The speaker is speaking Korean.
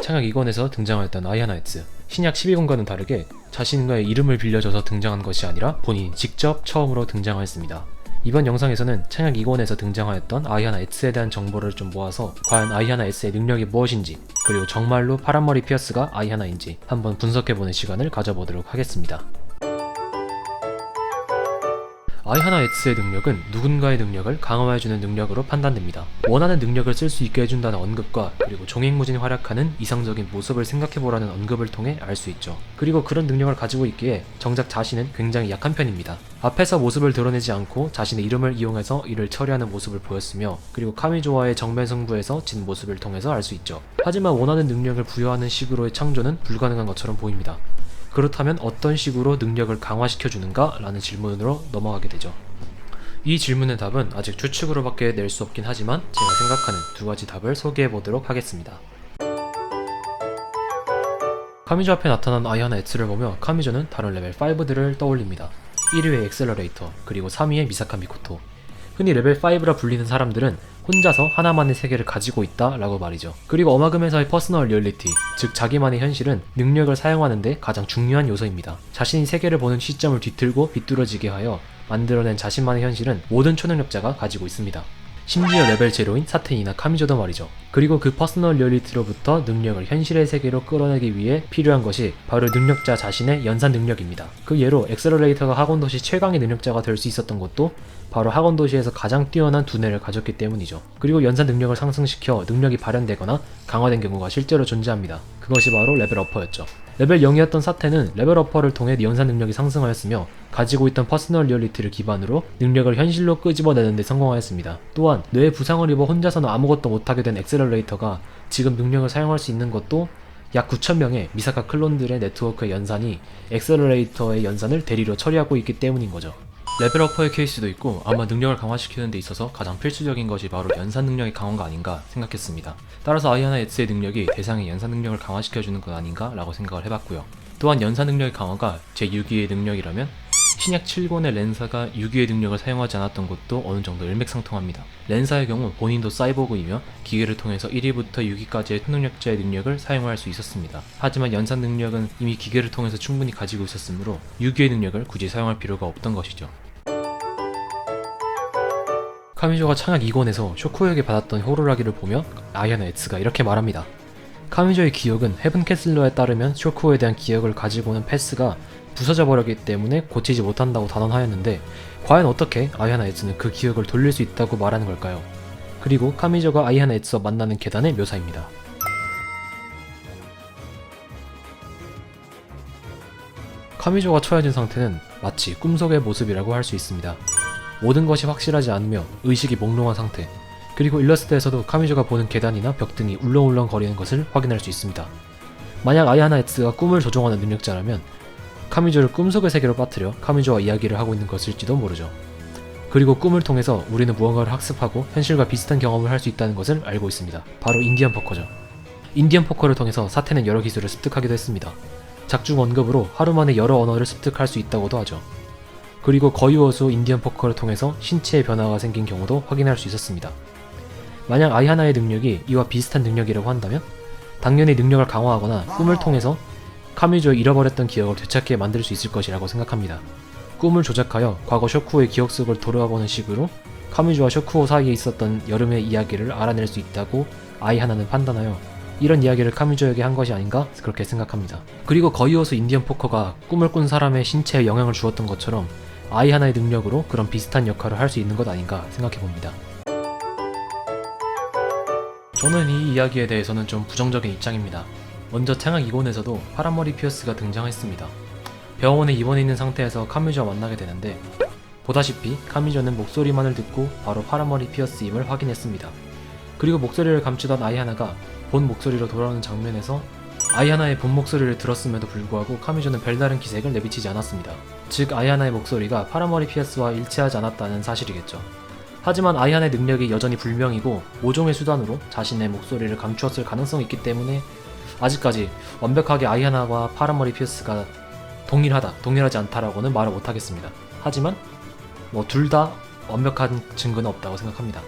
창약 2권에서 등장하였던 아이하나 에츠, 신약 12권과는 다르게 자신과의 이름을 빌려줘서 등장한 것이 아니라 본인이 직접 처음으로 등장하였습니다. 이번 영상에서는 창약 2권에서 등장하였던 아이하나 에츠에 대한 정보를 좀 모아서 과연 아이하나 에츠의 능력이 무엇인지, 그리고 정말로 파란머리 피어스가 아이하나인지 한번 분석해보는 시간을 가져보도록 하겠습니다. 아이하나 에츠의 능력은 누군가의 능력을 강화해주는 능력으로 판단됩니다. 원하는 능력을 쓸 수 있게 해준다는 언급과 그리고 종횡무진 활약하는 이상적인 모습을 생각해보라는 언급을 통해 알 수 있죠. 그리고 그런 능력을 가지고 있기에 정작 자신은 굉장히 약한 편입니다. 앞에서 모습을 드러내지 않고 자신의 이름을 이용해서 이를 처리하는 모습을 보였으며, 그리고 카미조와의 정면 승부에서 진 모습을 통해서 알 수 있죠. 하지만 원하는 능력을 부여하는 식으로의 창조는 불가능한 것처럼 보입니다. 그렇다면 어떤 식으로 능력을 강화시켜주는가? 라는 질문으로 넘어가게 되죠. 이 질문의 답은 아직 추측으로밖에 낼 수 없긴 하지만 제가 생각하는 두 가지 답을 소개해보도록 하겠습니다. 카미조 앞에 나타난 아이하나 에츠를 보며 카미조는 다른 레벨 5들을 떠올립니다. 1위의 엑셀러레이터, 그리고 3위의 미사카 미코토. 흔히 레벨 5라 불리는 사람들은 혼자서 하나만의 세계를 가지고 있다 라고 말이죠. 그리고 어마금에서의 퍼스널 리얼리티, 즉 자기만의 현실은 능력을 사용하는 데 가장 중요한 요소입니다. 자신이 세계를 보는 시점을 뒤틀고 비뚤어지게 하여 만들어낸 자신만의 현실은 모든 초능력자가 가지고 있습니다. 심지어 레벨 제로인 사텐이나 카미조도 말이죠. 그리고 그 퍼스널 리얼리티로부터 능력을 현실의 세계로 끌어내기 위해 필요한 것이 바로 능력자 자신의 연산 능력입니다. 그 예로 엑셀러레이터가 학원도시 최강의 능력자가 될 수 있었던 것도 바로 학원도시에서 가장 뛰어난 두뇌를 가졌기 때문이죠. 그리고 연산 능력을 상승시켜 능력이 발현되거나 강화된 경우가 실제로 존재합니다. 그것이 바로 레벨어퍼였죠. 레벨 0이었던 사텐은 레벨어퍼를 통해 연산 능력이 상승하였으며, 가지고 있던 퍼스널 리얼리티를 기반으로 능력을 현실로 끄집어내는 데 성공하였습니다. 또한 뇌에 부상을 입어 혼자서는 아무것도 못하게 된 엑셀러레이터가 지금 능력을 사용할 수 있는 것도 약 9,000명의 미사카 클론들의 네트워크의 연산이 엑셀러레이터의 연산을 대리로 처리하고 있기 때문인 거죠. 레벨어퍼의 케이스도 있고, 아마 능력을 강화시키는 데 있어서 가장 필수적인 것이 바로 연산 능력의 강화가 아닌가 생각했습니다. 따라서 아이하나 에츠의 능력이 대상의 연산 능력을 강화시켜주는 것 아닌가 라고 생각을 해봤고요. 또한 연산 능력의 강화가 제6위의 능력이라면 신약 7권의 렌사가 6위의 능력을 사용하지 않았던 것도 어느 정도 일맥상통합니다. 렌사의 경우 본인도 사이보그이며 기계를 통해서 1위부터 6위까지의 초능력자의 능력을 사용할 수 있었습니다. 하지만 연산 능력은 이미 기계를 통해서 충분히 가지고 있었으므로 6위의 능력을 굳이 사용할 필요가 없던 것이죠. 카미조가 창약 2권에서 쇼쿠에게 받았던 호루라기를 보며 아이하나 에츠가 이렇게 말합니다. 카미조의 기억은 헤븐캐슬러에 따르면 쇼쿠에 대한 기억을 가지고는 패스가 부서져 버렸기 때문에 고치지 못한다고 단언하였는데, 과연 어떻게 아이하나 에츠는 그 기억을 돌릴 수 있다고 말하는 걸까요? 그리고 카미조가 아이하나 에츠와 만나는 계단의 묘사입니다. 카미조가 처해진 상태는 마치 꿈속의 모습이라고 할 수 있습니다. 모든 것이 확실하지 않으며 의식이 몽롱한 상태, 그리고 일러스트에서도 카미조가 보는 계단이나 벽 등이 울렁울렁 거리는 것을 확인할 수 있습니다. 만약 아이하나 에츠가 꿈을 조종하는 능력자라면 카미조를 꿈속의 세계로 빠뜨려 카미조와 이야기를 하고 있는 것일지도 모르죠. 그리고 꿈을 통해서 우리는 무언가를 학습하고 현실과 비슷한 경험을 할 수 있다는 것을 알고 있습니다. 바로 인디언 포커죠. 인디언 포커를 통해서 사텐은 여러 기술을 습득하기도 했습니다. 작중 언급으로 하루 만에 여러 언어를 습득할 수 있다고도 하죠. 그리고 거유어수 인디언 포커를 통해서 신체의 변화가 생긴 경우도 확인할 수 있었습니다. 만약 아이하나의 능력이 이와 비슷한 능력이라고 한다면 당연히 능력을 강화하거나 꿈을 통해서 카미조의 잃어버렸던 기억을 되찾게 만들 수 있을 것이라고 생각합니다. 꿈을 조작하여 과거 쇼쿠의 기억 속을 돌아보는 식으로 카미조와 쇼쿠오 사이에 있었던 여름의 이야기를 알아낼 수 있다고 아이하나는 판단하여 이런 이야기를 카미조에게 한 것이 아닌가 그렇게 생각합니다. 그리고 거이어수 인디언 포커가 꿈을 꾼 사람의 신체에 영향을 주었던 것처럼 아이하나의 능력으로 그런 비슷한 역할을 할 수 있는 것 아닌가 생각해봅니다. 저는 이 이야기에 대해서는 좀 부정적인 입장입니다. 먼저 창약 2권에서도 파란머리 피어스가 등장했습니다. 병원에 입원해 있는 상태에서 카미조와 만나게 되는데, 보다시피 카미조는 목소리만을 듣고 바로 파란머리 피어스임을 확인했습니다. 그리고 목소리를 감추던 아이하나가 본 목소리로 돌아오는 장면에서 아이하나의 본 목소리를 들었음에도 불구하고 카미조는 별다른 기색을 내비치지 않았습니다. 즉 아이하나의 목소리가 파란머리 피어스와 일치하지 않았다는 사실이겠죠. 하지만 아이하나의 능력이 여전히 불명이고 모종의 수단으로 자신의 목소리를 감추었을 가능성이 있기 때문에 아직까지 완벽하게 아이하나와 파란머리 피어스가 동일하지 않다라고는 말을 못하겠습니다. 하지만 둘 다 완벽한 증거는 없다고 생각합니다.